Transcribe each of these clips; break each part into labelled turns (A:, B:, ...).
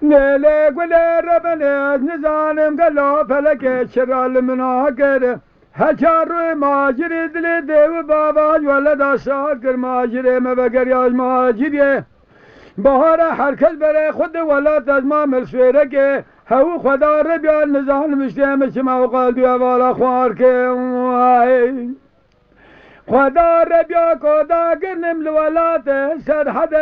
A: نيلي قولي ربنا نزانم قلو فلك شرال مناقر هشار ما جري دلي ديو باباج ولد شاكر ما جري ما بقر ياج ما جري بهار حركت بري خود ولا تزما ملسويرك هو خدا ربيا نزان مشتيم شما وقلبي والا خوارك خدا ربيا كودا قرنم الولات سرحد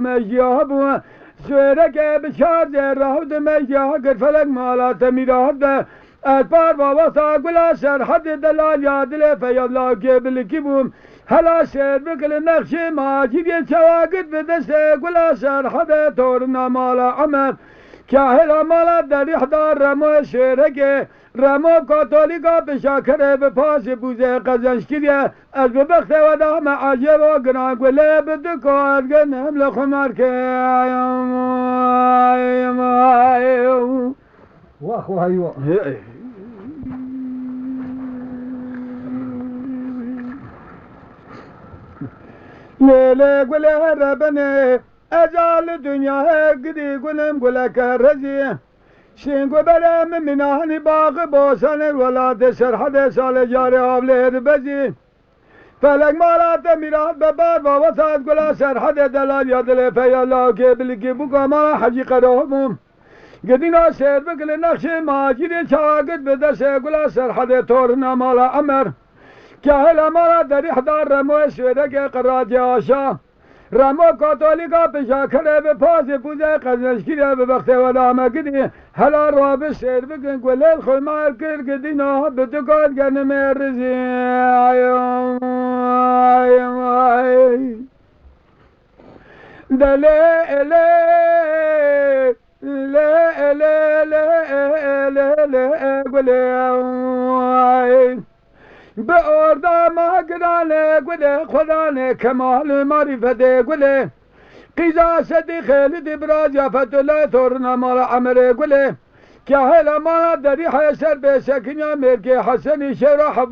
A: مجياب سويرك بشار زراود مجياب فلك مالات ميراد اتبار بابا قلا سرحد دلال يادل فيضلا قبل كبوم هلا سير بكل نقش ما جيب شواقد بدست قلا سرحد تورنا مالا عمر كاهل مالا در احضار رمو شيرك رمو كاتوليكا بشاكره بپاس بوزه قزنشكريا از ببخت ودا معاجب و گناه قله بدكو ادگنهم لخمار که
B: واخ وهيو
A: ليلي قله ربني أجال دنيا قدي قلم قلك رزي شينكو بلا من مناني باغ بوسان الولاد سرحد سال جاري عبليد بزي فلك مالات ميراد ببار ووساد قلا سرحد دلال يدل في الله كبل كبوكا ما حقيقة رومم قدينا سير بكل نقش ما جري شاقد بدس قلا سرحد تورنا مالا أمر كهلا مالا در احضار رمو سويدك قرات ياشا رمو كاتوليكا بشاكره بپاس بوزه قزنشكريا ببخت ودامه قدي هلا راب سير بكن قليل خمار كر قدينا بدكات قنم الرزي دلي لي لا لا لا لا لا قولي بأرضا ما قراني قولي خداني كمال معرفة قولي قيزاسة خالد براجة فتلا ثورنا مال عمري قولي كهلا ما دري حسر بسكن يا ميركي حسني شرح